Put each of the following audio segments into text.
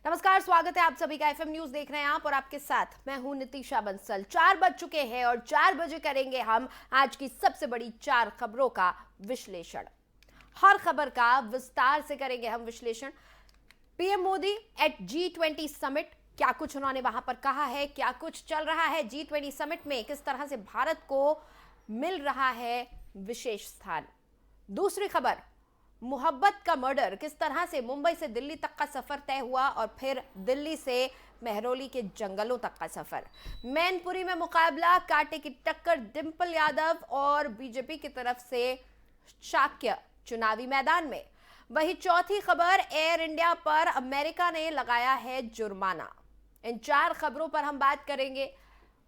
नमस्कार, स्वागत है आप सभी का। एफएम न्यूज देख रहे हैं आप और आपके साथ मैं हूं नितिशा बंसल। 4 बज चुके हैं और 4 बजे करेंगे हम आज की सबसे बड़ी 4 खबरों का विश्लेषण। हर खबर का विस्तार से करेंगे हम विश्लेषण। PM Modi eight G20 summit, क्या कुछ उन्होंने वहां पर कहा है, क्या कुछ चल रहा है G20 समिट में, किस तरह से भारत को मिल रहा है विशेष स्थान। दूसरी खबर, मोहब्बत का मर्डर, किस तरह से मुंबई से दिल्ली तक का सफर तय हुआ और फिर दिल्ली से मेहरौली के जंगलों तक का सफर। मैनपुरी में मुकाबला, कांटे की टक्कर, डिंपल यादव और बीजेपी की तरफ से शाक्य चुनावी मैदान में। वही चौथी खबर, एयर इंडिया पर अमेरिका ने लगाया है जुर्माना। इन 4 खबरों पर हम बात करेंगे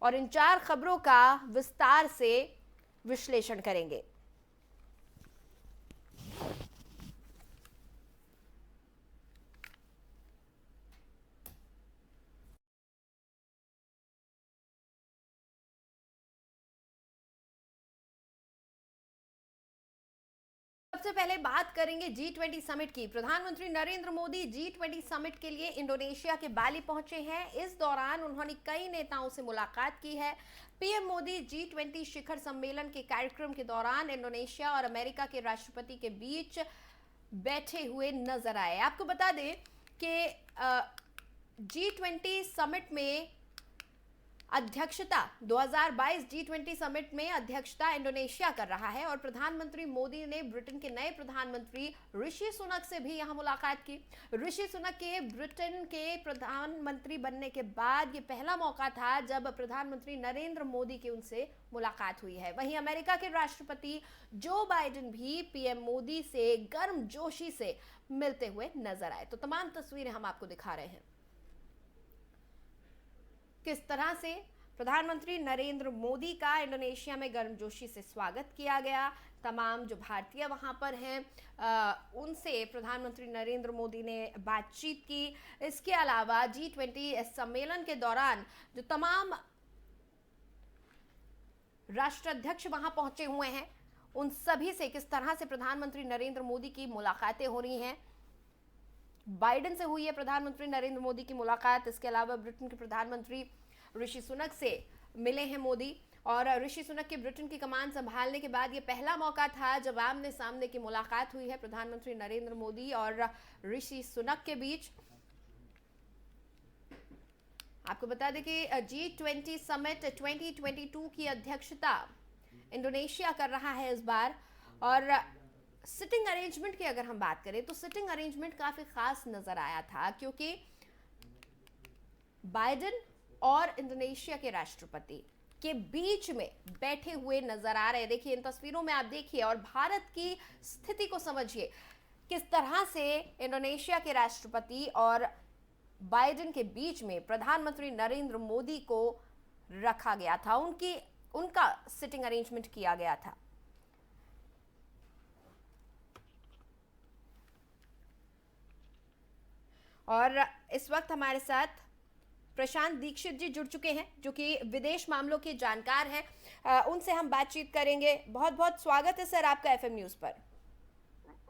और इन 4 खबरों का विस्तार से विश्लेषण करेंगे। सबसे पहले बात करेंगे G20 समिट की। प्रधानमंत्री नरेंद्र मोदी G20 समिट के लिए इंडोनेशिया के बाली पहुंचे हैं। इस दौरान उन्होंने कई नेताओं से मुलाकात की है। पीएम मोदी G20 शिखर सम्मेलन के कार्यक्रम के दौरान इंडोनेशिया और अमेरिका के राष्ट्रपति के बीच बैठे हुए नजर आए। आपको बता दें कि G20 समिट में अध्यक्षता 2022 G20 समिट में अध्यक्षता इंडोनेशिया कर रहा है और प्रधानमंत्री मोदी ने ब्रिटेन के नए प्रधानमंत्री ऋषि सुनक से भी यहां मुलाकात की। ऋषि सुनक के ब्रिटेन के प्रधानमंत्री बनने के बाद ये पहला मौका था जब प्रधानमंत्री नरेंद्र मोदी की उनसे मुलाकात हुई है। वहीं अमेरिका के राष्ट्रपति जो बाइडेन भी पीएम मोदी से गर्मजोशी से मिलते हुए नजर आए। तो तमाम तस्वीरें हम आपको दिखा रहे हैं किस तरह से प्रधानमंत्री नरेंद्र मोदी का इंडोनेशिया में गर्मजोशी से स्वागत किया गया। तमाम जो भारतीय वहां पर हैं उनसे प्रधानमंत्री नरेंद्र मोदी ने बातचीत की। इसके अलावा G20 सम्मेलन के दौरान जो तमाम राष्ट्राध्यक्ष वहां पहुंचे हुए हैं उन सभी से किस तरह से प्रधानमंत्री नरेंद्र मोदी की मुलाकातें हो रही हैं। बाइडेन से हुई है प्रधानमंत्री नरेंद्र मोदी की मुलाकात। इसके अलावा ब्रिटेन के प्रधानमंत्री ऋषि सुनक से मिले हैं मोदी और ऋषि सुनक के ब्रिटेन की कमान संभालने के बाद ये पहला मौका था जब आमने सामने की मुलाकात हुई है प्रधानमंत्री नरेंद्र मोदी और ऋषि सुनक के बीच। आपको बता दें कि G20 समिट 2022 की अध्यक्षता इंडोनेशिया कर रहा है इस बार। और सिटिंग अरेंजमेंट की अगर हम बात करें तो सिटिंग अरेंजमेंट काफी खास नजर आया था क्योंकि बाइडेन और इंडोनेशिया के राष्ट्रपति के बीच में बैठे हुए नजर आ रहे हैं। देखिए इन तस्वीरों में आप देखिए और भारत की स्थिति को समझिए किस तरह से इंडोनेशिया के राष्ट्रपति और बाइडेन के बीच में प्रधानमंत्री नरेंद्र मोदी को रखा गया था, उनका सिटिंग अरेंजमेंट किया गया था। और इस वक्त हमारे साथ प्रशांत दीक्षित जी जुड़ चुके हैं जो कि विदेश मामलों के जानकार हैं। उनसे हम बातचीत करेंगे। बहुत बहुत स्वागत है सर आपका एफएम न्यूज पर।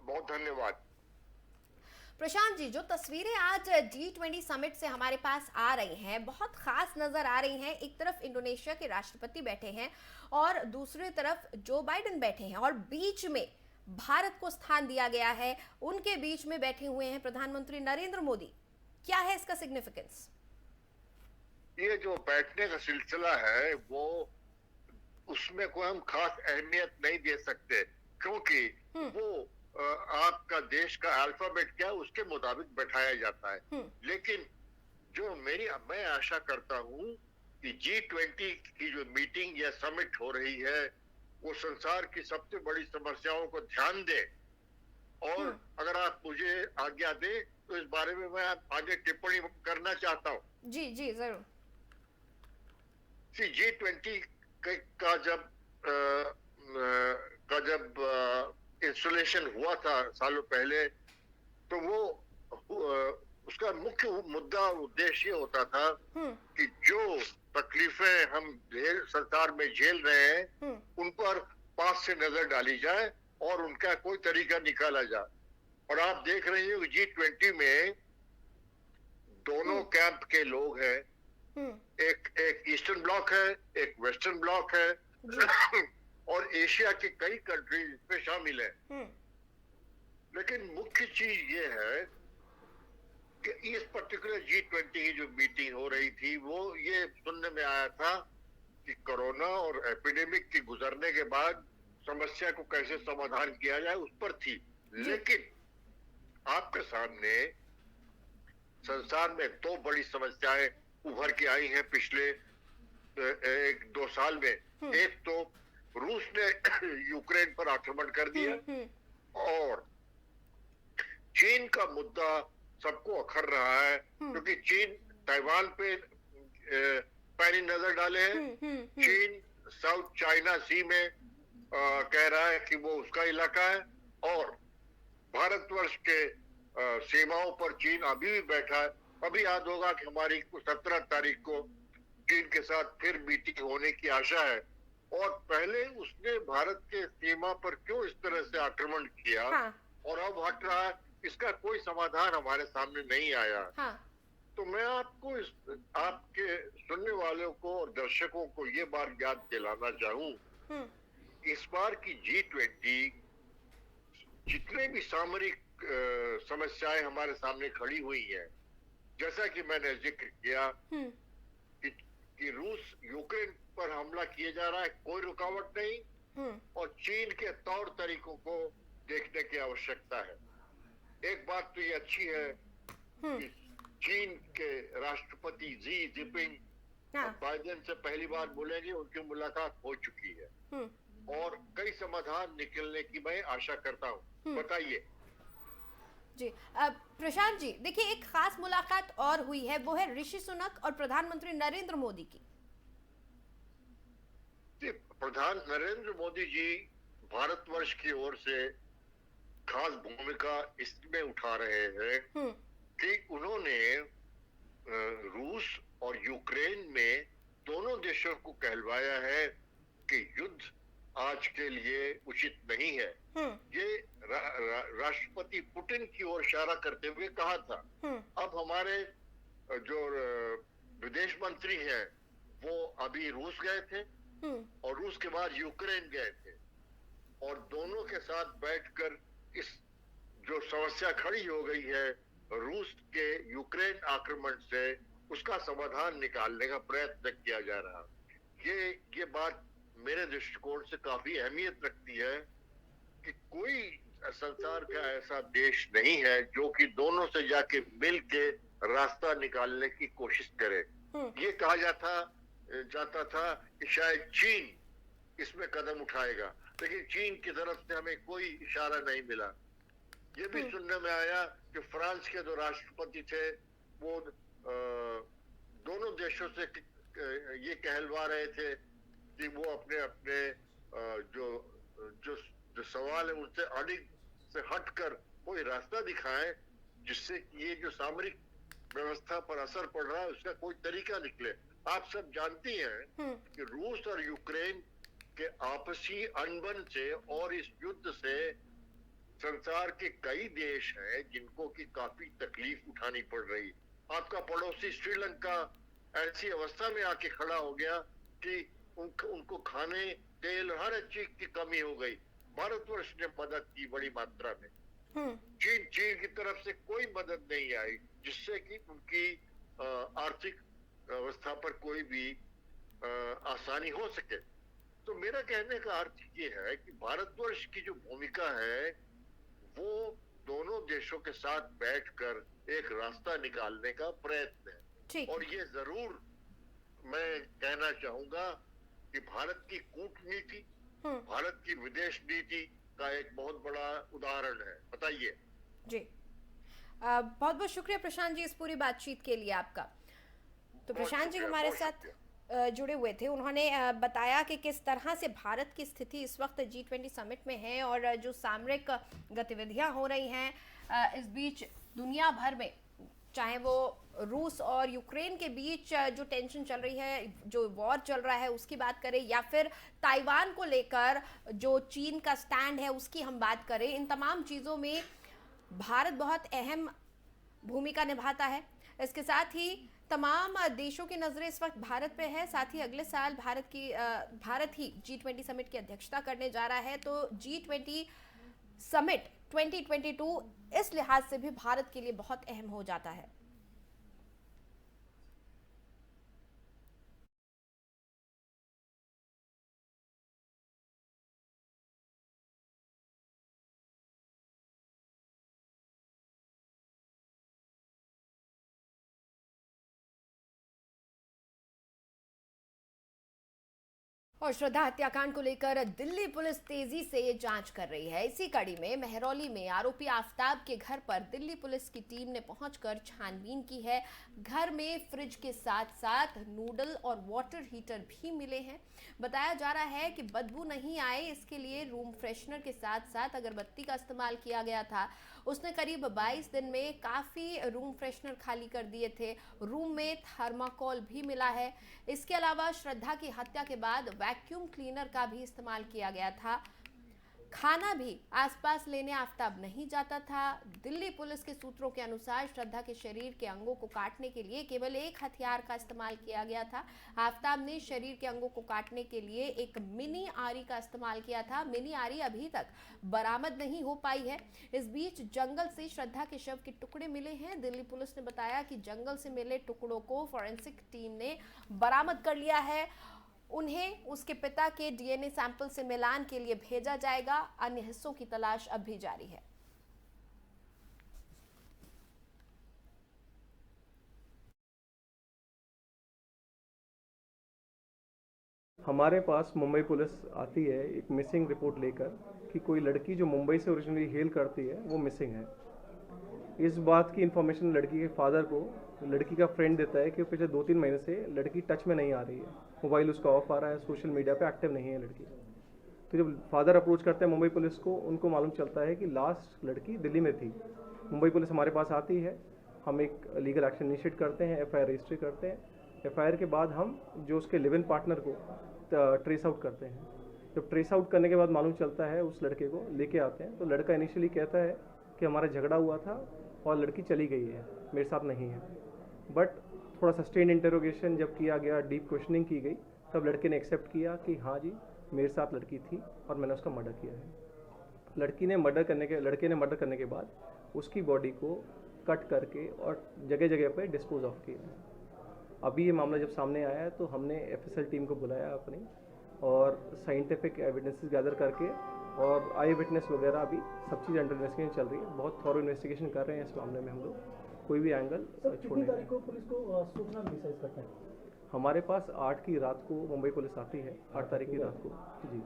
बहुत धन्यवाद। प्रशांत जी, जो तस्वीरें आज G20 समिट से हमारे पास आ रही हैं बहुत खास नजर आ रही हैं। एक तरफ इंडोनेशिया के राष्ट्रपति बैठे हैं और दूसरी तरफ जो बाइडेन बैठे हैं और बीच में भारत को स्थान दिया गया है। उनके बीच में बैठे हुए हैं प्रधानमंत्री नरेंद्र मोदी। क्या है इसका सिग्निफिकेंस? ये जो बैठने का सिलसिला है वो उसमें कोई हम खास अहमियत नहीं दे सकते क्योंकि वो आपका देश का अल्फाबेट क्या है उसके मुताबिक बैठाया जाता है। लेकिन जो मैं आशा करता हूँ कि G20 की जो मीटिंग या समिट हो rही है वो संसार की सबसे बड़ी समस्याओं को ध्यान दे। और अगर आप मुझे आज्ञा दे तो इस बारे में मैं आगे टिप्पणी करना चाहता हूँ। जी जी जरूर। G20 का जब इंस्टॉलेशन हुआ था सालों पहले तो वो उसका मुख्य मुद्दा उद्देश्य होता था कि जो तकलीफें हम संसार में झेल रहे हैं उन पर पास से नजर डाली जाए और उनका कोई तरीका निकाला जाए। और आप देख रहे हैं G20 में दोनों कैंप के लोग हैं। एक ईस्टर्न ब्लॉक है, एक वेस्टर्न ब्लॉक है और एशिया की कई कंट्रीज इसमें शामिल है। लेकिन मुख्य चीज ये है कि इस पर्टिकुलर G20 की जो मीटिंग हो रही थी, वो ये सुनने में आया था कि कोरोना और एपिडेमिक के गुजरने के बाद समस्या को कैसे समाधान किया जाए उस पर थी। लेकिन आपके सामने संसार में दो बड़ी समस्याएं उभर के आई हैं पिछले एक दो साल में। एक तो रूस ने यूक्रेन पर आक्रमण कर दिया और चीन का मुद्दा सबको अखर रहा है, क्योंकि चीन ताइवान पे पैनी नजर डाले हैं। चीन साउथ चाइना सी में कह रहा है कि वो उसका इलाका है और भारतवर्ष के सीमाओं पर चीन अभी भी बैठा है। अभी याद होगा कि हमारी 17 तारीख को चीन के साथ फिर मीटिंग होने की आशा है और पहले उसने भारत के सीमा पर क्यों इस तरह से आक्रमण किया और अब हट रहा है, इसका कोई समाधान हमारे सामने नहीं आया। तो मैं आपको आपके सुनने वालों को और दर्शकों को ये बात याद दिलाना चाहूं, इस बार की G20 जितने भी सामरिक समस्याएं हमारे सामने खड़ी हुई हैं, जैसा कि मैंने जिक्र किया कि रूस यूक्रेन पर हमला किए जा रहा है, कोई रुकावट नहीं और चीन के तौर तरीकों को देखने की आवश्यकता है। एक बात तो ये अच्छी है कि चीन के राष्ट्रपति जी जिनपिंग बाइडेन से पहली बार बोलेंगे, उनकी मुलाकात हो चुकी है और कई समाधान निकलने की मैं आशा करता हूँ। बताइए जी। प्रशांत जी, देखिए एक खास मुलाकात और हुई है, वो है ऋषि सुनक और प्रधानमंत्री नरेंद्र मोदी की। प्रधान नरेंद्र मोदी जी भारतवर्ष की ओर से खास भूमिका इसमें उठा रहे हैं कि उन्होंने रूस और यूक्रेन में दोनों देशों को कहलवाया है कि युद्ध आज के लिए उचित नहीं है। ये राष्ट्रपति पुतिन की ओर इशारा करते हुए कहा था। अब हमारे जो विदेश मंत्री हैं वो अभी रूस गए थे और रूस के बाद यूक्रेन गए थे और दोनों के साथ बैठकर इस जो समस्या खड़ी हो गई है रूस के यूक्रेन आक्रमण से, उसका समाधान निकालने का प्रयत्न किया जा रहा। ये बात मेरे दृष्टिकोण से काफी अहमियत रखती है कि कोई संसार का ऐसा देश नहीं है जो कि दोनों से जाके मिल के रास्ता निकालने की कोशिश करे। ये कहा जाता था कि शायद चीन इसमें कदम उठाएगा, लेकिन चीन की तरफ से हमें कोई इशारा नहीं मिला। ये भी सुनने में आया कि फ्रांस के जो राष्ट्रपति थे वो दोनों देशों से ये कहलवा रहे थे कि वो अपने जो सवाल है उनसे अड़िग से हटकर कोई रास्ता दिखाएं जिससे कि ये जो सामरिक व्यवस्था पर असर पड़ रहा है उसका कोई तरीका निकले। आप सब जानती हैं कि रूस और यूक्रेन के आपसी अनबन से और इस युद्ध से संसार के कई देश हैं जिनको की काफी तकलीफ उठानी पड़ रही। आपका पड़ोसी श्रीलंका ऐसी अवस्था में आके खड़ा हो गया कि उनको खाने तेल हर एक चीज की कमी हो गई। भारतवर्ष ने मदद की बड़ी मात्रा में, चीन की तरफ से कोई मदद नहीं आई जिससे कि उनकी आर्थिक अवस्था पर कोई भी आसानी हो सके। तो मेरा कहने का अर्थ ये है कि भारतवर्ष की जो भूमिका है वो दोनों देशों के साथ बैठकर एक रास्ता निकालने का प्रयत्न है और ये जरूर मैं कहना चाहूंगा कि भारत की कूटनीति, भारत की विदेश नीति का एक बहुत बड़ा उदाहरण है। बताइए जी। बहुत बहुत शुक्रिया प्रशांत जी इस पूरी बातचीत के लिए आपका। तो प्रशांत जी हमारे साथ जुड़े हुए थे, उन्होंने बताया कि किस तरह से भारत की स्थिति इस वक्त G20 समिट में है और जो सामरिक गतिविधियां हो रही हैं इस बीच दुनिया भर में, चाहे वो रूस और यूक्रेन के बीच जो टेंशन चल रही है, जो वॉर चल रहा है उसकी बात करें या फिर ताइवान को लेकर जो चीन का स्टैंड है उसकी हम बात करें, इन तमाम चीज़ों में भारत बहुत अहम भूमिका निभाता है। इसके साथ ही तमाम देशों की नजरें इस वक्त भारत पे है। साथ ही अगले साल भारत ही G20 समिट की अध्यक्षता करने जा रहा है। तो G20 समिट 2022 इस लिहाज से भी भारत के लिए बहुत अहम हो जाता है। और श्रद्धा हत्याकांड को लेकर दिल्ली पुलिस तेजी से जांच कर रही है। इसी कड़ी में मेहरौली में आरोपी आफताब के घर पर दिल्ली पुलिस की टीम ने पहुंचकर छानबीन की है। घर में फ्रिज के साथ साथ नूडल और वाटर हीटर भी मिले हैं। बताया जा रहा है कि बदबू नहीं आए इसके लिए रूम फ्रेशनर के साथ साथ अगरबत्ती का इस्तेमाल किया गया था। उसने करीब 22 दिन में काफी रूम फ्रेशनर खाली कर दिए थे। रूम में थर्माकोल भी मिला है। इसके अलावा श्रद्धा की हत्या के बाद वैक्यूम क्लीनर का भी इस्तेमाल किया गया था। खाना भी आसपास लेने आफताब नहीं जाता था। दिल्ली पुलिस के सूत्रों के अनुसार श्रद्धा के शरीर के अंगों को काटने के लिए केवल एक हथियार का इस्तेमाल किया गया था। आफताब ने शरीर के अंगों को काटने के लिए एक मिनी आरी का इस्तेमाल किया था। मिनी आरी अभी तक बरामद नहीं हो पाई है। इस बीच जंगल से श्रद्धा के शव के टुकड़े मिले हैं। दिल्ली पुलिस ने बताया कि जंगल से मिले टुकड़ों को फॉरेंसिक टीम ने बरामद कर लिया है। उन्हें उसके पिता के डीएनए सैंपल से मिलान के लिए भेजा जाएगा। अन्य हिस्सों की तलाश अब भी जारी है। हमारे पास मुंबई पुलिस आती है एक मिसिंग रिपोर्ट लेकर कि कोई लड़की जो मुंबई से ओरिजिनली हेल करती है वो मिसिंग है। इस बात की इन्फॉर्मेशन लड़की के फादर को लड़की का फ्रेंड देता है कि पिछले 2-3 महीने से लड़की टच में नहीं आ रही है, मोबाइल उसका ऑफ आ रहा है, सोशल मीडिया पे एक्टिव नहीं है लड़की। तो जब फादर अप्रोच करते हैं मुंबई पुलिस को, उनको मालूम चलता है कि लास्ट लड़की दिल्ली में थी। मुंबई पुलिस हमारे पास आती है, हम एक लीगल एक्शन इनिशिएट करते हैं, एफआईआर रजिस्टर करते हैं। एफआईआर के बाद हम जो उसके लिव इन पार्टनर को ट्रेस आउट करते हैं। जब ट्रेस आउट करने के बाद मालूम चलता है उस लड़के को लेके आते हैं, तो लड़का इनिशियली कहता है कि हमारा झगड़ा हुआ था और लड़की चली गई है, मेरे साथ नहीं है। बट थोड़ा सस्टेन इंटरोगेशन जब किया गया, डीप क्वेश्चनिंग की गई, तब लड़के ने एक्सेप्ट किया कि हाँ जी मेरे साथ लड़की थी और मैंने उसका मर्डर किया है। लड़के ने मर्डर करने के बाद उसकी बॉडी को कट करके और जगह जगह पर डिस्पोज ऑफ किया। अभी ये मामला जब सामने आया है तो हमने एफएसएल टीम को बुलाया अपनी, और साइंटिफिक एविडेंसेस गैदर करके और आई विटनेस वगैरह अभी सब चीज़ अंडर इन्वेस्टिगेशन चल रही है। बहुत थॉरो इन्वेस्टिगेशन कर रहे हैं इस मामले में हम लोग, कोई भी एंगल छोड़ने तारीख को पुलिस को सूचना मिसाइज करते हैं। हमारे पास 8 की रात को मुंबई पुलिस आती है, 8 तारीख की रात को जी,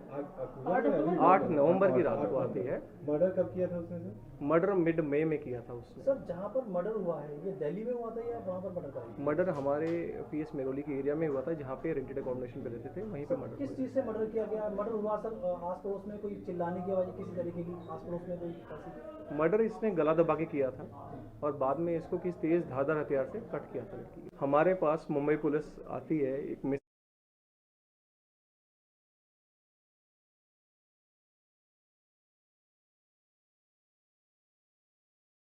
8 नवंबर की रात को आती है। मर्डर कब किया था उसने सर? मर्डर मिड मई में किया था उसने। सर जहाँ पर मर्डर हुआ है ये दिल्ली में हुआ था या वहाँ पर मर्डर था? मर्डर हमारे पीएस मेरोली के एरिया में हुआ था, जहाँ पे रेंटेड अकोमोडेशन पे रहते थे, वहीं पे मर्डर। किस चीज़ से मर्डर किया गया? मर्डर हुआ सर आस पड़ोस में कोई चिल्लाने की आवाज़ किसी तरीके की आस पड़ोस में कोई? मर्डर इसने गला दबा के किया था और बाद में इसको किस तेज धारदार हथियार से कट किया था लड़की। हमारे पास मुंबई पुलिस आती है एक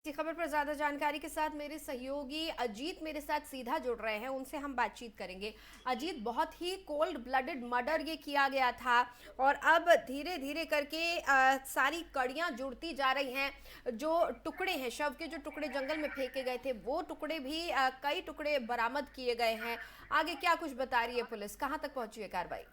इसी खबर पर ज्यादा जानकारी के साथ मेरे सहयोगी अजीत मेरे साथ सीधा जुड़ रहे हैं, उनसे हम बातचीत करेंगे। अजीत, बहुत ही कोल्ड ब्लडेड मर्डर ये किया गया था और अब धीरे धीरे करके सारी कड़ियां जुड़ती जा रही हैं। जो टुकड़े हैं, शव के जो टुकड़े जंगल में फेंके गए थे, वो टुकड़े भी कई टुकड़े बरामद किए गए हैं। आगे क्या कुछ बता रही है पुलिस, कहां तक पहुंची है कार्रवाई?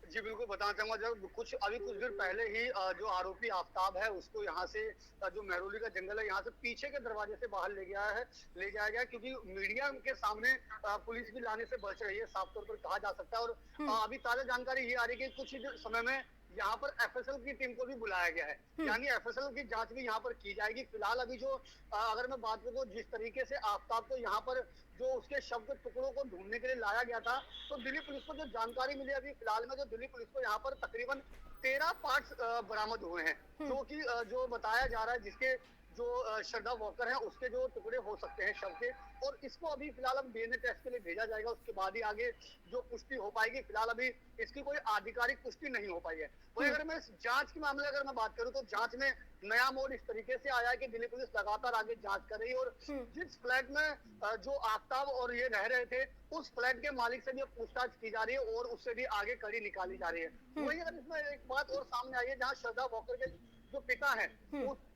जी बिल्कुल बताना चाहूंगा। जब कुछ देर पहले ही जो आरोपी आफताब है उसको यहाँ से जो मेहरौली का जंगल है यहाँ से पीछे के दरवाजे से बाहर ले जाया गया, क्योंकि मीडिया के सामने पुलिस भी लाने से बच रही है, साफ तौर पर कहा जा सकता है। और अभी ताजा जानकारी ये आ रही है कि कुछ ही समय में यहाँ पर एफएसएल की टीम को भी बुलाया गया है, यानी एफएसएल की जांच भी यहाँ पर की जाएगी। फिलहाल अभी जो अगर मैं बात करूँ जिस तरीके से आफताब को यहाँ पर जो उसके शव के टुकड़ों को ढूंढने के लिए लाया गया था, तो दिल्ली पुलिस को जो जानकारी मिली अभी फिलहाल में, जो दिल्ली पुलिस को यहाँ पर तकरीबन 13 पार्ट्स बरामद हुए हैं, जो कि जो बताया जा रहा है, जिसके जो श्रद्धा वॉकर है उसके जो टुकड़े हो सकते हैं शव के, और इसको अभी फिलहाल अब डीएनए टेस्ट के लिए भेजा जाएगा, उसके बाद ही आगे जो पुष्टि हो पाएगी। फिलहाल अभी इसकी कोई आधिकारिक पुष्टि नहीं हो पाई है। वही अगर मैं जांच के मामले अगर मैं बात करूं तो जांच में नया मोड़ इस तरीके से आया है कि दिल्ली पुलिस लगातार आगे जांच कर रही है, और जिस फ्लैट में जो आफ्ताब और ये रह रहे थे उस फ्लैट के मालिक से भी पूछताछ की जा रही है और उससे भी आगे कड़ी निकाली जा रही है। वही अगर इसमें एक बात और सामने आई है, जहाँ श्रद्धा वॉकर के जो पिता है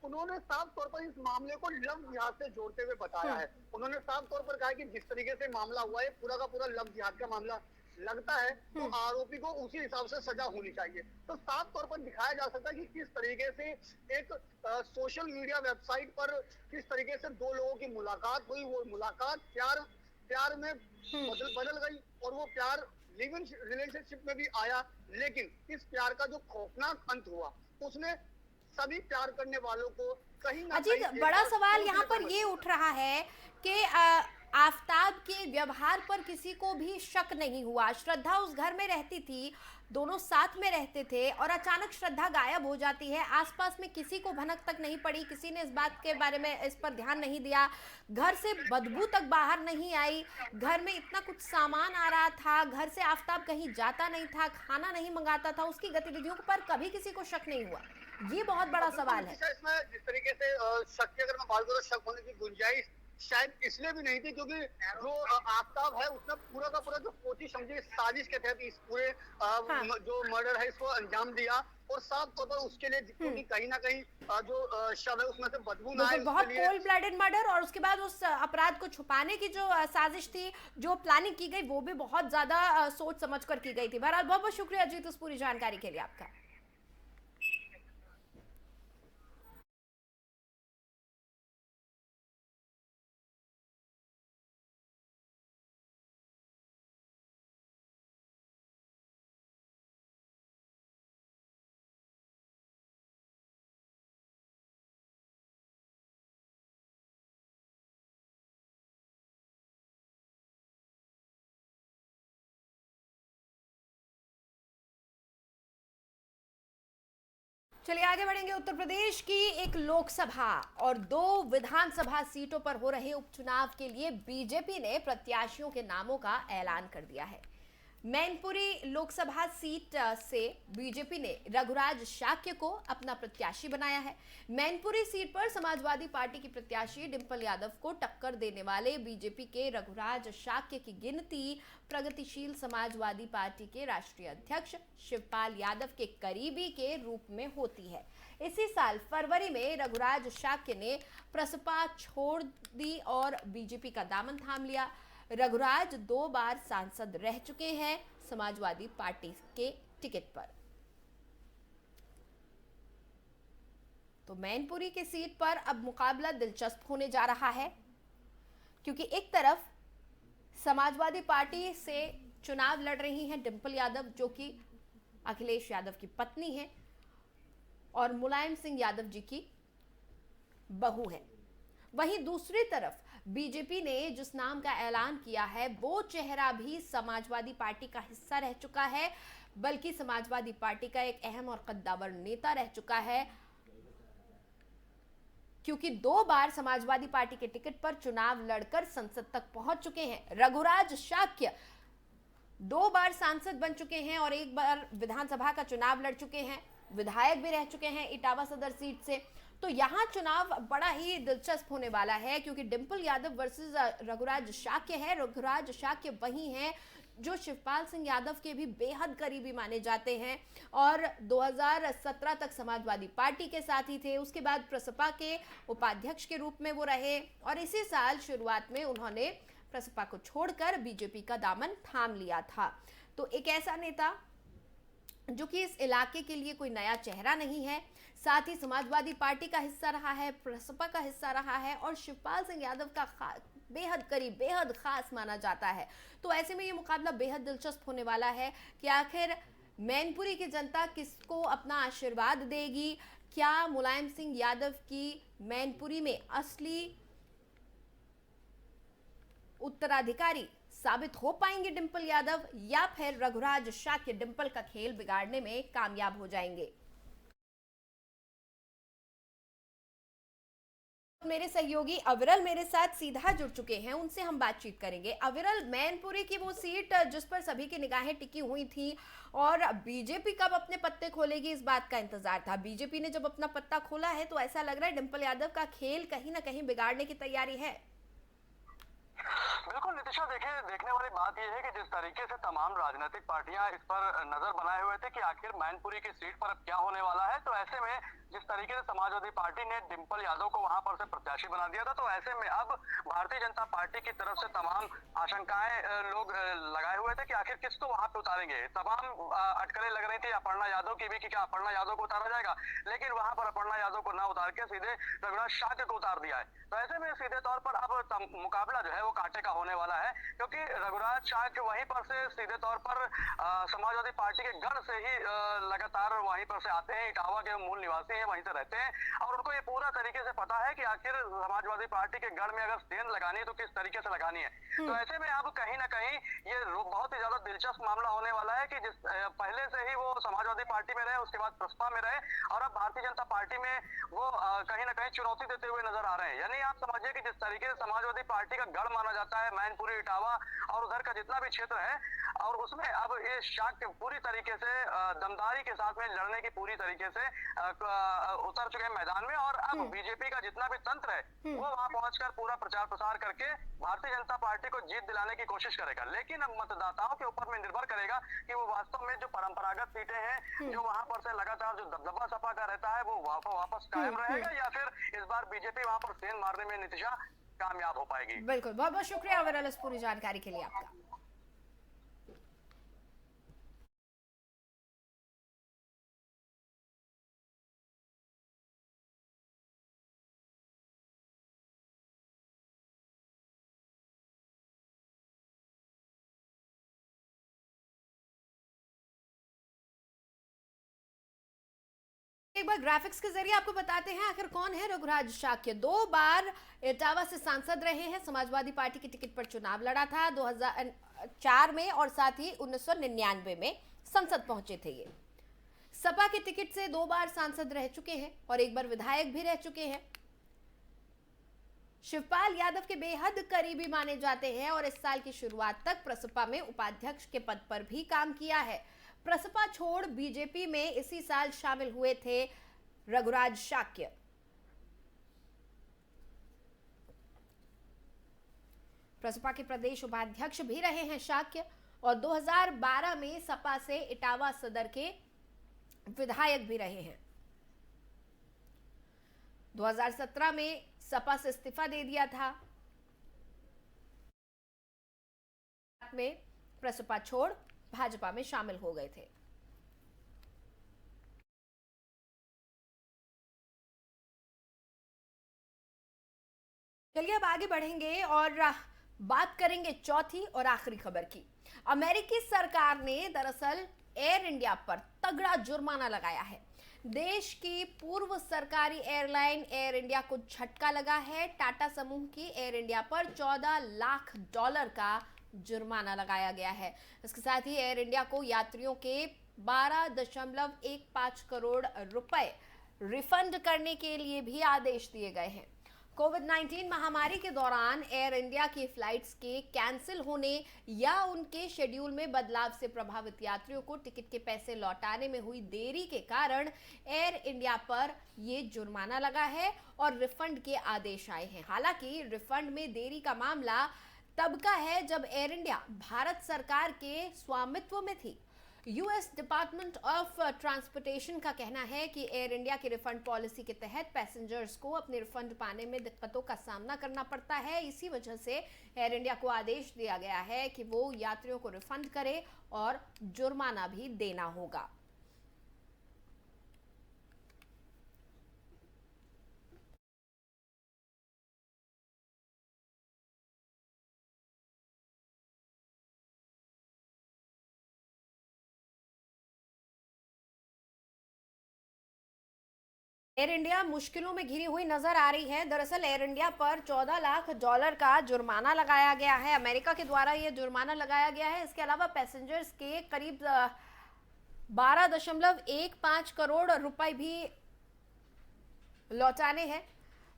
उन्होंने साफ तौर पर इस मामले को लव जिहाद से जोड़ते हुए बताया है। उन्होंने साफ तौर पर कहा कि जिस तरीके से मामला हुआ है पूरा का पूरा लव जिहाद का मामला लगता है, तो आरोपी को उसी हिसाब से सजा होनी चाहिए। तो साफ तौर पर दिखाया जा सकता है कि किस तरीके से एक सोशल मीडिया वेबसाइट पर किस तरीके से दो लोगों की मुलाकात हुई, वो मुलाकात प्यार में बदल गई, और वो प्यार लिव इन रिलेशनशिप में भी आया, लेकिन इस प्यार का जो खौफनाक अंत हुआ उसने सभी प्यार करने वालों को कहीं ना अजीत, कहीं बड़ा सवाल यहाँ पर ये उठ रहा है कि आफ्ताब के व्यवहार पर किसी को भी शक नहीं हुआ। श्रद्धा उस घर में रहती थी, दोनों साथ में रहते थे, और अचानक श्रद्धा गायब हो जाती है। आसपास में किसी को भनक तक नहीं पड़ी, किसी ने इस बात के बारे में इस पर ध्यान नहीं दिया, घर से बदबू तक बाहर नहीं आई, घर में इतना कुछ सामान आ रहा था, घर से आफ्ताब कहीं जाता नहीं था, खाना नहीं मंगाता था, उसकी गतिविधियों पर कभी किसी को शक नहीं हुआ। ये बहुत बड़ा सवाल है। इसमें जिस तरीके से शक की अगर मैं बात करूं, शक होने की गुंजाइश शायद इसलिए भी नहीं थी क्योंकि जो आफ्ताब है उसने पूरा का पूरा जो कोशिश समझी साजिश के तहत इस पूरे जो मर्डर है इसको अंजाम दिया, और साफ तौर पर उसके लिए क्योंकि कहीं ना कहीं जो शव है उसमें से बदबू ना आए, बहुत कोल्ड ब्लडेड मर्डर, और उसके बाद उस अपराध को छुपाने की जो साजिश थी, जो प्लानिंग की गई, वो भी बहुत ज्यादा सोच समझ कर की गई थी। बहरहाल बहुत बहुत शुक्रिया अजीत उस पूरी जानकारी के लिए आपका। चलिए आगे बढ़ेंगे। उत्तर प्रदेश की एक लोकसभा और 2 विधानसभा सीटों पर हो रहे उपचुनाव के लिए बीजेपी ने प्रत्याशियों के नामों का ऐलान कर दिया है। मैनपुरी लोकसभा सीट से बीजेपी ने रघुराज शाक्य को अपना प्रत्याशी बनाया है। मैनपुरी सीट पर समाजवादी पार्टी की प्रत्याशी डिंपल यादव को टक्कर देने वाले बीजेपी के रघुराज शाक्य की गिनती प्रगतिशील समाजवादी पार्टी के राष्ट्रीय अध्यक्ष शिवपाल यादव के करीबी के रूप में होती है। इसी साल फरवरी में रघुराज शाक्य ने प्रसपा छोड़ दी और बीजेपी का दामन थाम लिया। रघुराज 2 बार सांसद रह चुके हैं समाजवादी पार्टी के टिकट पर। तो मैनपुरी की सीट पर अब मुकाबला दिलचस्प होने जा रहा है, क्योंकि एक तरफ समाजवादी पार्टी से चुनाव लड़ रही हैं डिंपल यादव, जो कि अखिलेश यादव की पत्नी है और मुलायम सिंह यादव जी की बहू है। वहीं दूसरी तरफ बीजेपी ने जिस नाम का ऐलान किया है वो चेहरा भी समाजवादी पार्टी का हिस्सा रह चुका है, बल्कि समाजवादी पार्टी का एक अहम और कद्दावर नेता रह चुका है, क्योंकि 2 बार समाजवादी पार्टी के टिकट पर चुनाव लड़कर संसद तक पहुंच चुके हैं। रघुराज शाक्य 2 बार सांसद बन चुके हैं और 1 बार विधानसभा का चुनाव लड़ चुके हैं, विधायक भी रह चुके हैं इटावा सदर सीट से। तो यहां चुनाव बड़ा ही दिलचस्प होने वाला है, क्योंकि डिंपल यादव वर्सेस रघुराज शाक्य है। रघुराज शाक्य वही हैं जो शिवपाल सिंह यादव के भी बेहद करीबी माने जाते हैं और 2017 तक समाजवादी पार्टी के साथ ही थे। उसके बाद प्रसपा के उपाध्यक्ष के रूप में वो रहे और इसी साल शुरुआत में उन्होंने प्रसपा को छोड़कर बीजेपी का दामन थाम लिया था। तो एक ऐसा नेता जो कि इस इलाके के लिए कोई नया चेहरा नहीं है, साथ ही समाजवादी पार्टी का हिस्सा रहा है, प्रसपा का हिस्सा रहा है और शिवपाल सिंह यादव का बेहद करीब, बेहद खास माना जाता है। तो ऐसे में ये मुकाबला बेहद दिलचस्प होने वाला है कि आखिर मैनपुरी की जनता किसको अपना आशीर्वाद देगी। क्या मुलायम सिंह यादव की मैनपुरी में असली उत्तराधिकारी साबित हो पाएंगे डिंपल यादव, या फिर रघुराज शाक्य डिंपल का खेल बिगाड़ने में कामयाब हो जाएंगे। मेरे सहयोगी अविरल मेरे साथ सीधा जुड़ चुके हैं, उनसे हम बातचीत करेंगे। अविरल, मैनपुरी की वो सीट जिस पर सभी की निगाहें टिकी हुई थी और बीजेपी कब अपने पत्ते खोलेगी इस बात का इंतजार था। बीजेपी ने जब अपना पत्ता खोला है तो ऐसा लग रहा है डिंपल यादव का खेल कहीं ना कहीं बिगाड़ने की तैयारी है। बिल्कुल नितिशा, देखने वाली बात यह है कि जिस तरीके से तमाम राजनीतिक पार्टियां इस पर नजर बनाए हुए थे कि आखिर मैनपुरी की सीट पर अब क्या होने वाला है, तो ऐसे में जिस तरीके से समाजवादी पार्टी ने डिंपल यादव को वहां पर से प्रत्याशी बना दिया था, तो ऐसे में अब भारतीय जनता पार्टी की तरफ से तमाम आशंकाएं लोग लगाए हुए थे कि आखिर किसको वहां पे उतारेंगे। तमाम अटकलें लग रही थी अपर्णा यादव की भी कि क्या अपर्णा यादव को उतारा जाएगा, लेकिन वहां पर अपर्णा यादव को न उतार के सीधे रघुराज शाक्य को उतार दिया है। तो ऐसे में सीधे तौर पर अब मुकाबला जो है वो कांटे का होने वाला है, क्योंकि रघुराज शाक्य वहीं पर से सीधे तौर पर समाजवादी पार्टी के गढ़ से ही लगातार वहीं पर से आते हैं, इटावा के मूल निवासी हैं, वहीं से रहते हैं और उनको ये पूरा तरीके से पता है कि आखिर समाजवादी पार्टी के गढ़ में अगर सेंध लगानी है तो किस तरीके से लगानी है। तो ऐसे में अब कहीं ना कहीं ये बहुत ही ज्यादा दिलचस्प मामला होने वाला है कि जिस पहले से ही वो समाजवादी पार्टी में रहे, उसके बाद प्रसपा में रहे और अब भारतीय जनता पार्टी में वो कहीं ना कहीं चुनौती देते हुए नजर आ रहे हैं। यानी आप समझिए कि जिस तरीके से समाजवादी पार्टी का गढ़ माना जाता है मैनपुरी, इटावा और उधर का जितना भी क्षेत्र है, और उसमें अब ये शाक्य पूरी तरीके से दमदारी के साथ में लड़ने की पूरी तरीके से उतर चुके हैं मैदान में और अब बीजेपी का जितना भी तंत्र है वो वहां पहुंचकर पूरा प्रचार प्रसार करके भारतीय जनता पार्टी को जीत दिलाने की कोशिश करेगा। लेकिन अब मतदाताओं के ऊपर में निर्भर करेगा कि वो वास्तव में जो परंपरागत सीटें हैं जो वहां पर से लगातार जो दबदबा सपा का रहता है वो वापस कायम रहेगा या फिर इस बार बीजेपी वहां पर सेंध मारने में नितिशा कामयाब हो पाएगी। बिल्कुल, बहुत बहुत शुक्रिया अविरल इस पूरी जानकारी के लिए आपका। एक बार ग्राफिक्स के जरिए आपको बताते हैं आखिर कौन है रघुराज शाक्य। 2 बार इटावा से सांसद रहे हैं, समाजवादी पार्टी की टिकट पर चुनाव लड़ा था 2004 में और साथ ही 1999 में संसद पहुंचे थे। ये सपा की टिकट से 2 बार सांसद रह चुके हैं और 1 बार विधायक भी रह चुके हैं। शिवपाल यादव के बेहद करीबी माने जाते हैं और इस साल की शुरुआत तक प्रसपा में उपाध्यक्ष के पद पर भी काम किया है। प्रसपा छोड़ बीजेपी में इसी साल शामिल हुए थे रघुराज शाक्य। प्रसपा के प्रदेश उपाध्यक्ष भी रहे हैं शाक्य और 2012 में सपा से इटावा सदर के विधायक भी रहे हैं। 2017 में सपा से इस्तीफा दे दिया था, में प्रसपा छोड़ भाजपा में शामिल हो गए थे। चलिए अब आगे बढ़ेंगे और बात करेंगे चौथी और आखिरी खबर की। अमेरिकी सरकार ने दरअसल एयर इंडिया पर तगड़ा जुर्माना लगाया है। देश की पूर्व सरकारी एयरलाइन एयर इंडिया को झटका लगा है। टाटा समूह की एयर इंडिया पर $14 लाख का जुर्माना लगाया गया है। इसके साथ ही एयर इंडिया को यात्रियों के 12.15 करोड़ रुपए रिफंड करने के लिए भी आदेश दिए गए हैं। कोविड-19 महामारी के दौरान एयर इंडिया की फ्लाइट्स के कैंसिल होने या उनके शेड्यूल में बदलाव से प्रभावित यात्रियों को टिकट के पैसे लौटाने में हुई देरी के कारण एयर इंडिया पर ये जुर्माना लगा है और रिफंड के आदेश आए हैं। हालांकि रिफंड में देरी का मामला तब का है जब एयर इंडिया भारत सरकार के स्वामित्व में थी। यूएस डिपार्टमेंट ऑफ ट्रांसपोर्टेशन का कहना है कि एयर इंडिया की रिफंड पॉलिसी के तहत पैसेंजर्स को अपने रिफंड पाने में दिक्कतों का सामना करना पड़ता है। इसी वजह से एयर इंडिया को आदेश दिया गया है कि वो यात्रियों को रिफंड करे और जुर्माना भी देना होगा। एयर इंडिया मुश्किलों में घिरी हुई नजर आ रही है। दरअसल एयर इंडिया पर $14 लाख का जुर्माना लगाया गया है। अमेरिका के द्वारा यह जुर्माना लगाया गया है। इसके अलावा पैसेंजर्स के करीब 12.15 करोड़ रुपए भी लौटाने हैं।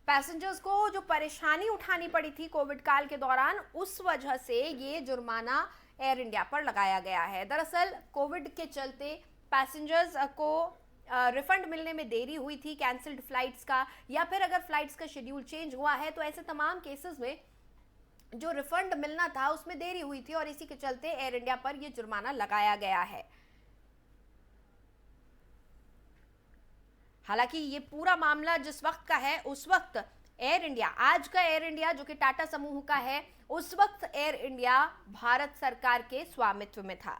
पैसेंजर्स को जो परेशानी उठानी पड़ी थी कोविड काल के दौरान, उस वजह से ये जुर्माना एयर इंडिया पर लगाया गया है। दरअसल कोविड के चलते पैसेंजर्स को रिफंड मिलने में देरी हुई थी कैंसिल्ड फ्लाइट्स का, या फिर अगर फ्लाइट्स का शेड्यूल चेंज हुआ है तो ऐसे तमाम केसेस में जो रिफंड मिलना था उसमें देरी हुई थी और इसी के चलते एयर इंडिया पर यह जुर्माना लगाया गया है। हालांकि ये पूरा मामला जिस वक्त का है, उस वक्त एयर इंडिया, आज का एयर इंडिया जो कि टाटा समूह का है, उस वक्त एयर इंडिया भारत सरकार के स्वामित्व में था।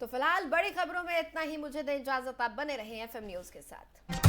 तो फिलहाल बड़ी खबरों में इतना ही। मुझे दें इजाजत, आप बने रहें एफएम न्यूज के साथ।